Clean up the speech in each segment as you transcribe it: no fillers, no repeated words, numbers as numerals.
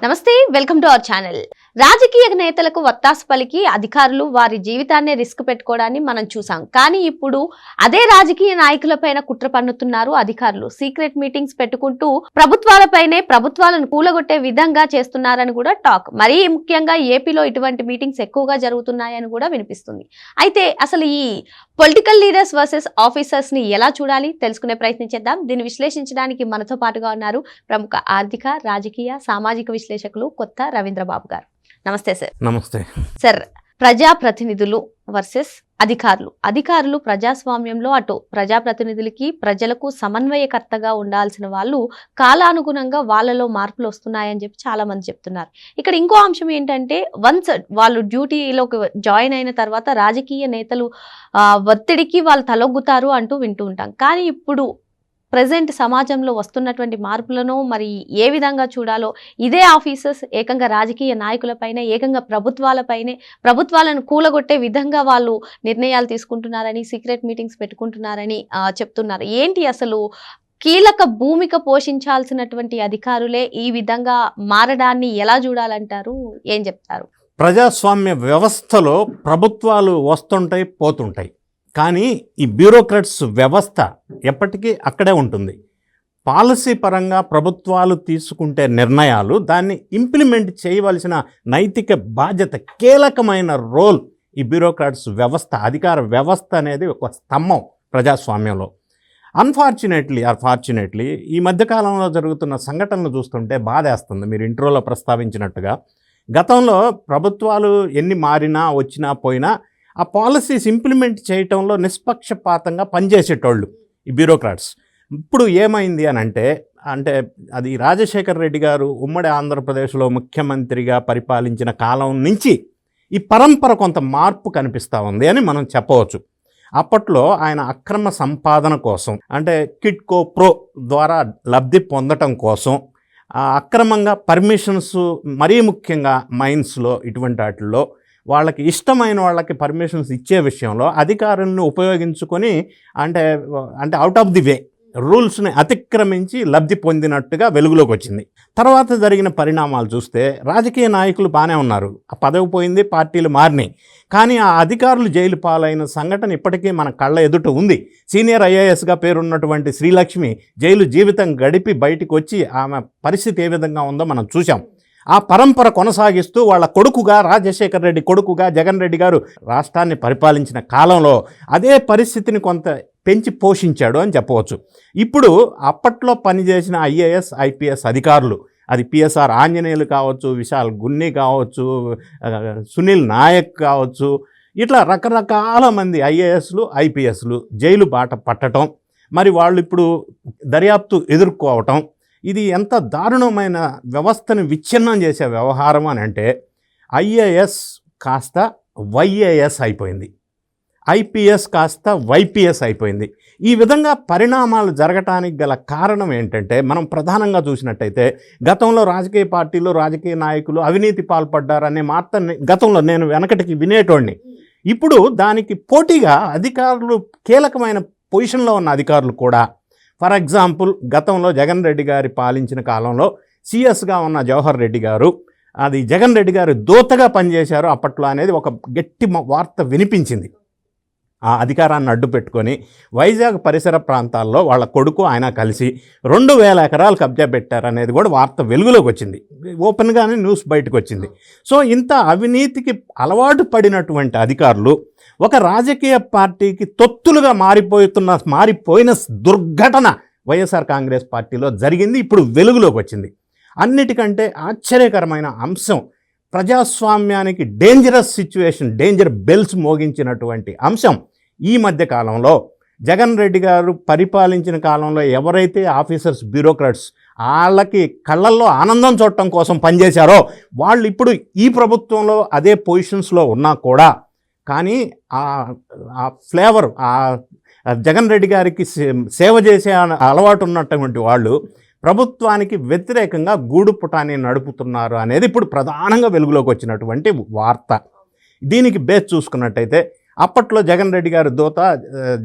నమస్తే, welcome to our channel. రాజకీయ నేతలకు వత్తాసు పలికి అధికారులు వారి జీవితాన్ని రిస్క్ పెట్టుకోవడాన్ని మనం చూసాం. కానీ ఇప్పుడు అదే రాజకీయ నాయకులపైన కుట్ర పన్నుతున్నారు అధికారులు. సీక్రెట్ మీటింగ్స్ పెట్టుకుంటూ ప్రభుత్వాలను కూలగొట్టే విధంగా చేస్తున్నారని కూడా టాక్. మరీ ముఖ్యంగా ఏపీలో ఇటువంటి మీటింగ్స్ ఎక్కువగా జరుగుతున్నాయని కూడా వినిపిస్తుంది. అయితే అసలు ఈ పొలిటికల్ లీడర్స్ వర్సెస్ ఆఫీసర్స్ ని ఎలా చూడాలి తెలుసుకునే ప్రయత్నం చేద్దాం. దీన్ని విశ్లేషించడానికి మనతో పాటుగా ఉన్నారు ప్రముఖ ఆర్థిక, రాజకీయ, సామాజిక విశ్లేషకులు కొత్త రవీంద్రబాబు గారు. నమస్తే సార్. నమస్తే సార్. ప్రజాప్రతినిధులు వర్సెస్ అధికారులు ప్రజాస్వామ్యంలో అటు ప్రజాప్రతినిధులకి ప్రజలకు సమన్వయకర్తగా ఉండాల్సిన వాళ్ళు కాలానుగుణంగా వాళ్ళలో మార్పులు వస్తున్నాయని చెప్పి చాలా మంది చెప్తున్నారు. ఇక్కడ ఇంకో అంశం ఏంటంటే, వన్స్ వాళ్ళు డ్యూటీలోకి జాయిన్ అయిన తర్వాత రాజకీయ నేతలు ఒత్తిడికి వాళ్ళు తలొగ్గుతారు అంటూ వింటూ ఉంటాం. కానీ ఇప్పుడు ప్రజెంట్ సమాజంలో వస్తున్నటువంటి మార్పులను మరి ఏ విధంగా చూడాలో, ఇదే ఆఫీసర్స్ ఏకంగా రాజకీయ నాయకులపైనే, ఏకంగా ప్రభుత్వాలను కూలగొట్టే విధంగా వాళ్ళు నిర్ణయాలు తీసుకుంటున్నారని, సీక్రెట్ మీటింగ్స్ పెట్టుకుంటున్నారని చెప్తున్నారు. ఏంటి అసలు కీలక భూమిక పోషించాల్సినటువంటి అధికారులే ఈ విధంగా మారడాన్ని ఎలా చూడాలంటారు? ఏం చెప్తారు? ప్రజాస్వామ్య వ్యవస్థలో ప్రభుత్వాలు వస్తుంటాయి, పోతుంటాయి. కానీ ఈ బ్యూరోక్రాట్స్ వ్యవస్థ ఎప్పటికీ అక్కడే ఉంటుంది. పాలసీ పరంగా ప్రభుత్వాలు తీసుకుంటే నిర్ణయాలు, దాన్ని ఇంప్లిమెంట్ చేయవలసిన నైతిక బాధ్యత, కీలకమైన రోల్ ఈ బ్యూరోక్రాట్స్ వ్యవస్థ, అధికార వ్యవస్థ అనేది ఒక స్తంభం ప్రజాస్వామ్యంలో. అన్ఫార్చునేట్లీ ఈ మధ్యకాలంలో జరుగుతున్న సంఘటనలు చూస్తుంటే బాధేస్తుంది. మీరు ఇంట్రోలో ప్రస్తావించినట్టుగా గతంలో ప్రభుత్వాలు ఎన్ని మారినా, వచ్చినా, పోయినా ఆ పాలసీస్ ఇంప్లిమెంట్ చేయటంలో నిష్పక్షపాతంగా పనిచేసేటోళ్ళు ఈ బ్యూరోక్రాట్స్. ఇప్పుడు ఏమైంది అని అంటే అది రాజశేఖర్ రెడ్డి గారు ఉమ్మడి ఆంధ్రప్రదేశ్లో ముఖ్యమంత్రిగా పరిపాలించిన కాలం నుంచి ఈ పరంపర కొంత మార్పు కనిపిస్తూ ఉంది అని మనం చెప్పవచ్చు. అప్పట్లో ఆయన అక్రమ సంపాదన కోసం, అంటే కిడ్కో ప్రో ద్వారా లబ్ధి పొందటం కోసం అక్రమంగా పర్మిషన్స్, మరీ ముఖ్యంగా మైన్స్లో ఇటువంటి వాటిల్లో వాళ్ళకి ఇష్టమైన వాళ్ళకి పర్మిషన్స్ ఇచ్చే విషయంలో అధికారులను ఉపయోగించుకొని అంటే అవుట్ ఆఫ్ ది వే రూల్స్ని అతిక్రమించి లబ్ధి పొందినట్టుగా వెలుగులోకి వచ్చింది. తర్వాత జరిగిన పరిణామాలు చూస్తే రాజకీయ నాయకులు బాగానే ఉన్నారు, ఆ పదవి పోయింది, పార్టీలు మారినాయి. కానీ ఆ అధికారులు జైలు పాలైన సంఘటన ఇప్పటికీ మన కళ్ళ ఎదుట ఉంది. సీనియర్ ఐఏఎస్గా పేరున్నటువంటి శ్రీలక్ష్మి జైలు జీవితం గడిపి బయటికి వచ్చి ఆమె పరిస్థితి ఏ విధంగా ఉందో మనం చూసాం. ఆ పరంపర కొనసాగిస్తూ వాళ్ళ కొడుకుగా, రాజశేఖర్ రెడ్డి కొడుకుగా జగన్ రెడ్డి గారు రాష్ట్రాన్ని పరిపాలించిన కాలంలో అదే పరిస్థితిని కొంత పెంచి పోషించాడు అని చెప్పవచ్చు. ఇప్పుడు అప్పట్లో పనిచేసిన ఐఏఎస్, ఐపీఎస్ అధికారులు, అది పిఎస్ఆర్ ఆంజనేయులు కావచ్చు, విశాల్ గున్ని కావచ్చు, సునీల్ నాయక్ కావచ్చు, ఇట్లా రకరకాల మంది ఐఏఎస్లు, ఐపీఎస్లు జైలు బాట పట్టడం, మరి వాళ్ళు ఇప్పుడు దర్యాప్తు ఎదుర్కోవటం, ఇది ఎంత దారుణమైన వ్యవస్థను విచ్ఛిన్నం చేసే వ్యవహారం అని అంటే, ఐఏఎస్ కాస్త వైఏఎస్ అయిపోయింది, ఐపీఎస్ కాస్త వైపీఎస్ అయిపోయింది. ఈ విధంగా పరిణామాలు జరగటానికి గల కారణం ఏంటంటే, మనం ప్రధానంగా చూసినట్టయితే గతంలో రాజకీయ పార్టీలు, రాజకీయ నాయకులు అవినీతి పాల్పడ్డారనే మాట గతంలో నేను వెనకటికి వినేటోడిని. ఇప్పుడు దానికి పోటీగా అధికారులు, కీలకమైన పొజిషన్లో ఉన్న అధికారులు కూడా, ఫర్ ఎగ్జాంపుల్ గతంలో జగన్ రెడ్డి గారి పాలించిన కాలంలో సిఎస్గా ఉన్న జవహర్ రెడ్డి గారు అది జగన్ రెడ్డి గారు దూతగా పనిచేశారు అప్పట్లో అనేది ఒక గట్టి వార్త వినిపించింది. ఆ అధికారాన్ని అడ్డు పెట్టుకొని వైజాగ్ పరిసర ప్రాంతాల్లో వాళ్ళ కొడుకు ఆయన కలిసి 2000 ఎకరాలు కబ్జా పెట్టారనేది కూడా వార్త వెలుగులోకి వచ్చింది, ఓపెన్గానే న్యూస్ బయటకు వచ్చింది. సో ఇంత అవినీతికి అలవాటు పడినటువంటి అధికారులు ఒక రాజకీయ పార్టీకి తొత్తులుగా మారిపోయిన దుర్ఘటన వైఎస్ఆర్ కాంగ్రెస్ పార్టీలో జరిగింది, ఇప్పుడు వెలుగులోకి వచ్చింది. అన్నిటికంటే ఆశ్చర్యకరమైన అంశం, ప్రజాస్వామ్యానికి డేంజరస్ సిచ్యువేషన్, డేంజర్ బెల్స్ మోగించినటువంటి అంశం ఈ మధ్య కాలంలో జగన్ రెడ్డి గారు పరిపాలించిన కాలంలో ఎవరైతే ఆఫీసర్స్, బ్యూరోక్రాట్స్ వాళ్ళకి కళ్ళల్లో ఆనందం చూడటం కోసం పనిచేశారో వాళ్ళు ఇప్పుడు ఈ ప్రభుత్వంలో అదే పొజిషన్స్లో ఉన్నా కూడా, కానీ ఆ ఫ్లేవర్, ఆ జగన్ రెడ్డి గారికి సేవ చేసే అలవాటు ఉన్నటువంటి వాళ్ళు ప్రభుత్వానికి వ్యతిరేకంగా గూడు పుటాన్ని నడుపుతున్నారు అనేది ఇప్పుడు ప్రధానంగా వెలుగులోకి వచ్చినటువంటి వార్త. దీనికి బేస్ చూసుకున్నట్టయితే అప్పట్లో జగన్ రెడ్డి గారు దూత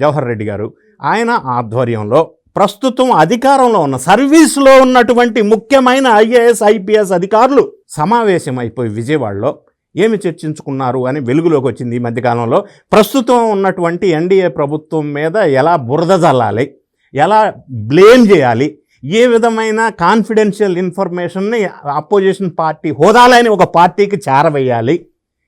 జవహర్ రెడ్డి గారు, ఆయన ఆధ్వర్యంలో ప్రస్తుతం అధికారంలో ఉన్న సర్వీస్లో ఉన్నటువంటి ముఖ్యమైన ఐఏఎస్ ఐపీఎస్ అధికారులు సమావేశం అయిపోయి విజయవాడలో ఏమి చర్చించుకున్నారు అని వెలుగులోకి వచ్చింది ఈ మధ్యకాలంలో. ప్రస్తుతం ఉన్నటువంటి ఎన్డీఏ ప్రభుత్వం మీద ఎలా బురద జల్లాలి, ఎలా బ్లేమ్ చేయాలి, ఏ విధమైన కాన్ఫిడెన్షియల్ ఇన్ఫర్మేషన్ని అపోజిషన్ పార్టీ హోదాలని ఒక పార్టీకి చేరవేయాలి,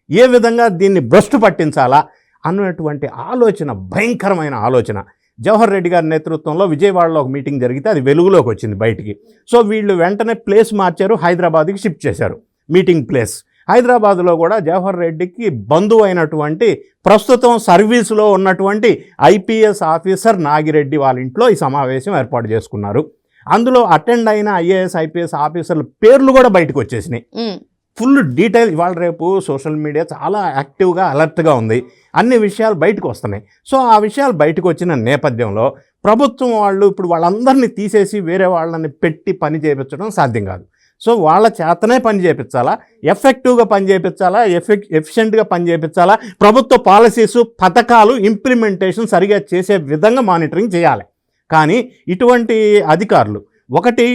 ఏ విధంగా దీన్ని భ్రష్టు పట్టించాలా అన్నటువంటి ఆలోచన, భయంకరమైన ఆలోచన. జవహర్ రెడ్డి గారి నేతృత్వంలో విజయవాడలో ఒక మీటింగ్ జరిగితే అది వెలుగులోకి వచ్చింది బయటికి. సో వీళ్ళు వెంటనే ప్లేస్ మార్చారు, హైదరాబాద్కి షిఫ్ట్ చేశారు మీటింగ్ ప్లేస్. హైదరాబాద్లో కూడా జవహర్ రెడ్డికి బంధువు అయినటువంటి ప్రస్తుతం సర్వీసులో ఉన్నటువంటి ఐపీఎస్ ఆఫీసర్ నాగిరెడ్డి వాళ్ళ ఇంట్లో ఈ సమావేశం ఏర్పాటు చేసుకున్నారు. అందులో అటెండ్ అయిన ఐఏఎస్ ఐపీఎస్ ఆఫీసర్ల పేర్లు కూడా బయటకు వచ్చేసినాయి. ఫుల్ డీటెయిల్ ఇవాళ రేపు సోషల్ మీడియా చాలా యాక్టివ్గా అలర్ట్గా ఉంది, అన్ని విషయాలు బయటకు వస్తున్నాయి. సో ఆ విషయాలు బయటకు వచ్చిన నేపథ్యంలో ప్రభుత్వం వాళ్ళు ఇప్పుడు వాళ్ళందరినీ తీసేసి వేరే వాళ్ళని పెట్టి పని చేయించడం సాధ్యం కాదు. సో వాళ్ళ చేతనే పని చేయించాలా, ఎఫెక్టివ్గా పని చేయించాలా, ఎఫిషియెంట్గా పని చేయించాలా, ప్రభుత్వ పాలసీసు పథకాలు ఇంప్లిమెంటేషన్ సరిగా చేసే విధంగా మానిటరింగ్ చేయాలి. కానీ ఇటువంటి అధికారులు ఒకటి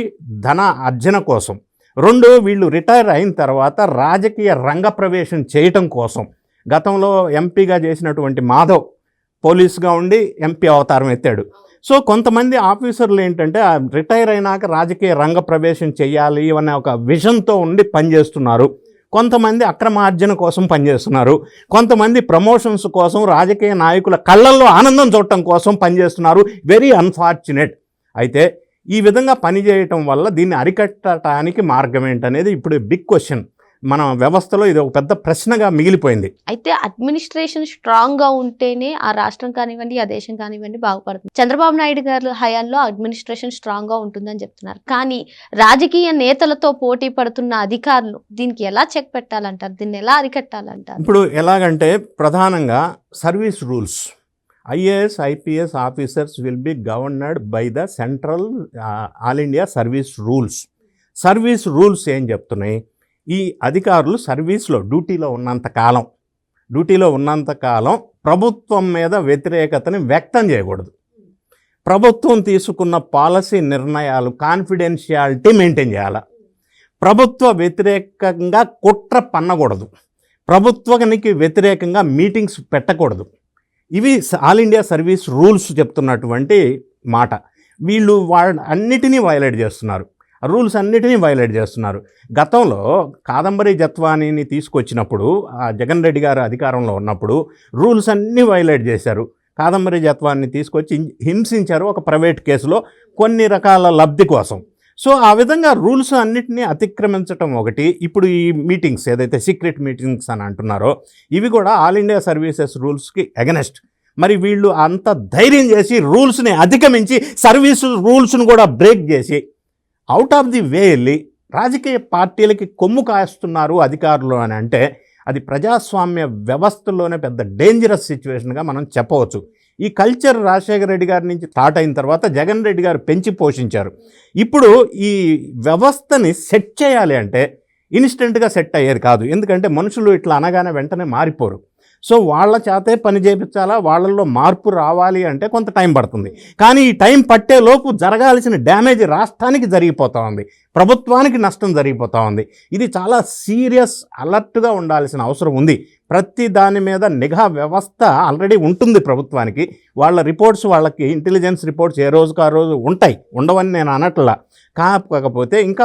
ధన అర్జన కోసం, రెండు వీళ్ళు రిటైర్ అయిన తర్వాత రాజకీయ రంగ ప్రవేశం చేయటం కోసం. గతంలో ఎంపీగా చేసినటువంటి మాధవ్ పోలీసుగా ఉండి ఎంపీ అవతారం ఎత్తాడు. సో కొంతమంది ఆఫీసర్లు ఏంటంటే రిటైర్ అయినాక రాజకీయ రంగ ప్రవేశం చేయాలి అనే ఒక విజన్తో ఉండి పనిచేస్తున్నారు. కొంతమంది అక్రమార్జన కోసం పనిచేస్తున్నారు, కొంతమంది ప్రమోషన్స్ కోసం, రాజకీయ నాయకుల కళ్ళల్లో ఆనందం చూడటం కోసం పనిచేస్తున్నారు. Very unfortunate. అయితే ఈ విధంగా పనిచేయటం వల్ల దీన్ని అరికట్టడానికి మార్గం ఏంటనేది ఇప్పుడు బిగ్ క్వశ్చన్. మన వ్యవస్థలో ఇది ఒక పెద్ద ప్రశ్నగా మిగిలిపోయింది. అయితే అడ్మినిస్ట్రేషన్ స్ట్రాంగ్ గా ఉంటేనే ఆ రాష్ట్రం కానివ్వండి, ఆ దేశం కానివ్వండి బాగుపడుతుంది. చంద్రబాబు నాయుడు గారి హయాంలో అడ్మినిస్ట్రేషన్ స్ట్రాంగ్ గా ఉంటుందని చెప్తున్నారు. కానీ రాజకీయ నేతలతో పోటీ పడుతున్న అధికారులు దీనికి ఎలా చెక్ పెట్టాలంటారు, దీన్ని ఎలా అరికట్టాలంటారు? ఇప్పుడు ఎలాగంటే ప్రధానంగా service rules, IAS IPS officers will be governed by the central all India service rules. Service rules ఏం చెప్తున్నాయి? ఈ అధికారులు సర్వీస్లో డ్యూటీలో ఉన్నంతకాలం ప్రభుత్వం మీద వ్యతిరేకతని వ్యక్తం చేయకూడదు. ప్రభుత్వం తీసుకున్న పాలసీ నిర్ణయాలు కాన్ఫిడెన్షియాలిటీ మెయింటైన్ చేయాలి. ప్రభుత్వ వ్యతిరేకంగా కుట్ర పన్నకూడదు. ప్రభుత్వానికి వ్యతిరేకంగా మీటింగ్స్ పెట్టకూడదు. ఇవి ఆల్ ఇండియా సర్వీస్ రూల్స్ చెప్తున్నటువంటి మాట. వీళ్ళు అన్నిటినీ వైలేట్ చేస్తున్నారు, రూల్స్ అన్నిటినీ వైలేట్ చేస్తున్నారు. గతంలో కాదంబరి జత్వానీని తీసుకొచ్చినప్పుడు, జగన్ రెడ్డి గారు అధికారంలో ఉన్నప్పుడు రూల్స్ అన్నీ వైలేట్ చేశారు. కాదంబరి జత్వాన్ని తీసుకొచ్చి హింసించారు ఒక ప్రైవేట్ కేసులో కొన్ని రకాల లబ్ధి కోసం. సో ఆ విధంగా రూల్స్ అన్నిటినీ అతిక్రమించడం ఒకటి. ఇప్పుడు ఈ మీటింగ్స్ ఏదైతే సీక్రెట్ మీటింగ్స్ అని అంటున్నారో ఇవి కూడా ఆల్ ఇండియా సర్వీసెస్ రూల్స్కి ఎగనెస్ట్. మరి వీళ్ళు అంత ధైర్యం చేసి రూల్స్ని అధిగమించి సర్వీస్ రూల్స్ను కూడా బ్రేక్ చేసి అవుట్ ఆఫ్ ది వే వెళ్ళి రాజకీయ పార్టీలకి కొమ్ము కాస్తున్నారు అధికారులు అని అంటే అది ప్రజాస్వామ్య వ్యవస్థలోనే పెద్ద డేంజరస్ సిచ్యువేషన్గా మనం చెప్పవచ్చు. ఈ కల్చర్ రాజశేఖర రెడ్డి గారి నుంచి స్టార్ట్ అయిన తర్వాత జగన్ రెడ్డి గారు పెంచి పోషించారు. ఇప్పుడు ఈ వ్యవస్థని సెట్ చేయాలి అంటే ఇన్స్టెంట్గా సెట్ అయ్యేది కాదు. ఎందుకంటే మనుషులు ఇట్లా అనగానే వెంటనే మారిపోరు. సో వాళ్ళ చేతే పని చేయించాలా, వాళ్ళల్లో మార్పు రావాలి అంటే కొంత టైం పడుతుంది. కానీ ఈ టైం పట్టేలోపు జరగాల్సిన డ్యామేజ్ రాష్ట్రానికి జరిగిపోతూ ఉంది, ప్రభుత్వానికి నష్టం జరిగిపోతూ ఉంది. ఇది చాలా సీరియస్ అలర్ట్గా ఉండాల్సిన అవసరం ఉంది. ప్రతి దాని మీద నిఘా వ్యవస్థ ఆల్రెడీ ఉంటుంది ప్రభుత్వానికి. వాళ్ళ రిపోర్ట్స్, వాళ్ళకి ఇంటెలిజెన్స్ రిపోర్ట్స్ ఏ రోజుకు ఆ రోజు ఉంటాయి, ఉండవని నేను అనట్లా. కాకపోతే ఇంకా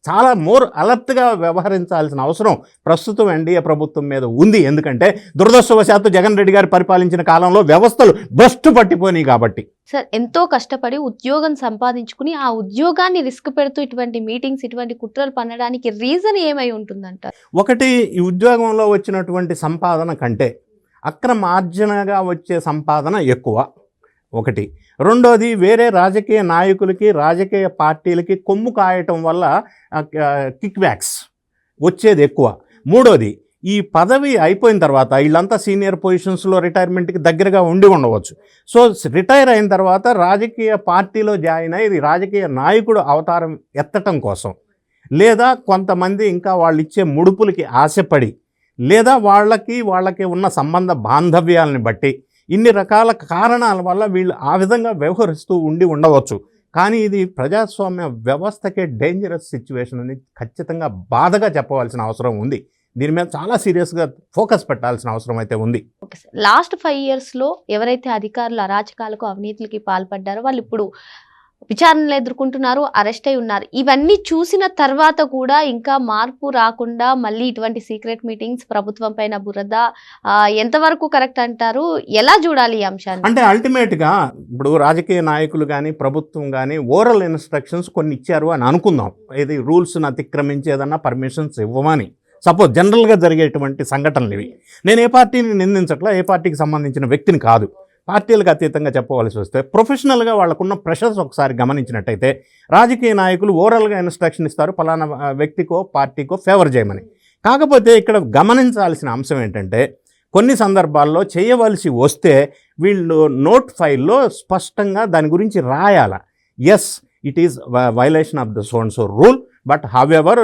చాలా మోర్ అలర్ట్గా వ్యవహరించాల్సిన అవసరం ప్రస్తుతం ఎన్డీఏ ప్రభుత్వం మీద ఉంది. ఎందుకంటే దురదృష్టవశాత్తు జగన్ రెడ్డి గారు పరిపాలించిన కాలంలో వ్యవస్థలు భ్రష్టు పట్టిపోయినాయి కాబట్టి. సార్, ఎంతో కష్టపడి ఉద్యోగం సంపాదించుకుని ఆ ఉద్యోగాన్ని రిస్క్ పెడుతూ ఇటువంటి మీటింగ్స్, ఇటువంటి కుట్రలు పన్నడానికి రీజన్ ఏమై ఉంటుందంటారు? ఒకటి, ఈ ఉద్యోగంలో వచ్చినటువంటి సంపాదన కంటే అక్రమార్జనగా వచ్చే సంపాదన ఎక్కువ ఒకటి. రెండోది, వేరే రాజకీయ నాయకులకి, రాజకీయ పార్టీలకి కొమ్ము కాయటం వల్ల కిక్ బ్యాక్స్ వచ్చేది ఎక్కువ. మూడోది, ఈ పదవి అయిపోయిన తర్వాత వీళ్ళంతా సీనియర్ పొజిషన్స్లో రిటైర్మెంట్కి దగ్గరగా ఉండవచ్చు. సో రిటైర్ అయిన తర్వాత రాజకీయ పార్టీలో జాయిన్ అయ్యి రాజకీయ నాయకుడు అవతారం ఎత్తటం కోసం, లేదా కొంతమంది ఇంకా వాళ్ళు ఇచ్చే ముడుపులకి ఆశపడి, లేదా వాళ్ళకి ఉన్న సంబంధ బాంధవ్యాలని బట్టి ఇన్ని రకాల కారణాల వల్ల వీళ్ళు ఆ విధంగా వ్యవహరిస్తూ ఉండవచ్చు. కానీ ఇది ప్రజాస్వామ్య వ్యవస్థకే డేంజరస్ సిచ్యువేషన్ అని ఖచ్చితంగా బాధగా చెప్పవలసిన అవసరం ఉంది. దీని మీద చాలా సీరియస్గా ఫోకస్ పెట్టాల్సిన అవసరం అయితే ఉంది. లాస్ట్ 5 yearsలో ఎవరైతే అధికారులు అరాచకాలకు అవినీతికి పాల్పడ్డారో వాళ్ళు ఇప్పుడు విచారణలు ఎదుర్కొంటున్నారు, అరెస్ట్ అయి ఉన్నారు. ఇవన్నీ చూసిన తర్వాత కూడా ఇంకా మార్పు రాకుండా మళ్ళీ ఇటువంటి సీక్రెట్ మీటింగ్స్, ప్రభుత్వం పైన బురద ఎంతవరకు కరెక్ట్ అంటారు? ఎలా చూడాలి ఈ అంశాన్ని? అంటే అల్టిమేట్గా ఇప్పుడు రాజకీయ నాయకులు కానీ ప్రభుత్వం కానీ ఓరల్ ఇన్స్ట్రక్షన్స్ కొన్ని ఇచ్చారు అని అనుకుందాం. ఇది రూల్స్ని అతిక్రమించి ఏదన్నా పర్మిషన్స్ ఇవ్వమని. సపోజ్ జనరల్గా జరిగేటువంటి సంఘటనలు ఇవి. నేను ఏ పార్టీని నిందించట్లా, ఏ పార్టీకి సంబంధించిన వ్యక్తిని కాదు. పార్టీలకు అతీతంగా చెప్పవలసి వస్తే ప్రొఫెషనల్గా వాళ్ళకున్న ప్రెషర్స్ ఒకసారి గమనించినట్టయితే రాజకీయ నాయకులు ఓరల్గా ఇన్స్ట్రక్షన్ ఇస్తారు పలానా వ్యక్తికో పార్టీకో ఫేవర్ చేయమని. కాకపోతే ఇక్కడ గమనించాల్సిన అంశం ఏంటంటే కొన్ని సందర్భాల్లో చేయవలసి వస్తే వీళ్ళు నోట్ ఫైల్లో స్పష్టంగా దాని గురించి రాయాల. Yes, it is violation of the so and so rule, but however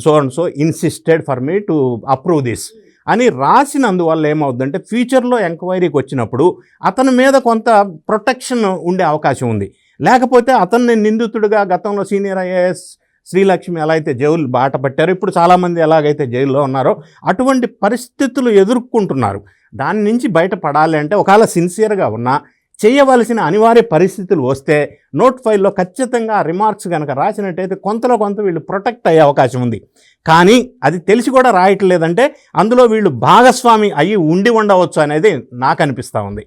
so and so insisted for me to approve this అని రాసినందువల్ల ఏమవుతుందంటే ఫ్యూచర్లో ఎంక్వైరీకి వచ్చినప్పుడు అతని మీద కొంత ప్రొటెక్షన్ ఉండే అవకాశం ఉంది. లేకపోతే అతన్ని నిందితుడిగా గతంలో సీనియర్ ఐఏఎస్ శ్రీలక్ష్మి ఎలా అయితే జైలు బాట పట్టారో ఇప్పుడు చాలామంది ఎలాగైతే జైల్లో ఉన్నారో అటువంటి పరిస్థితులు ఎదుర్కొంటున్నారు. దాని నుంచి బయటపడాలి అంటే ఒకవేళ సిన్సియర్గా ఉన్నా చేయవలసిన అనివార్య పరిస్థితులు వస్తే నోట్ ఫైల్లో ఖచ్చితంగా రిమార్క్స్ కనుక రాసినట్టయితే కొంతలో కొంత వీళ్ళు ప్రొటెక్ట్ అయ్యే అవకాశం ఉంది. కానీ అది తెలిసి కూడా రాయట్లేదంటే అందులో వీళ్ళు భాగస్వామి అయ్యి ఉండవచ్చు అనేది నాకు అనిపిస్తూ ఉంది.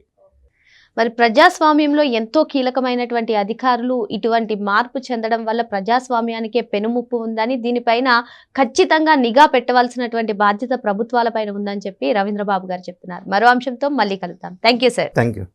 మరి ప్రజాస్వామ్యంలో ఎంతో కీలకమైనటువంటి అధికారులు ఇటువంటి మార్పు చెందడం వల్ల ప్రజాస్వామ్యానికే పెనుముప్పు ఉందని, దీనిపైన ఖచ్చితంగా నిఘా పెట్టవలసినటువంటి బాధ్యత ప్రభుత్వాలపైన ఉందని చెప్పి రవీంద్రబాబు గారు చెప్తున్నారు. మరో అంశంతో మళ్ళీ కలుద్దాం. Thank you sir. Thank you.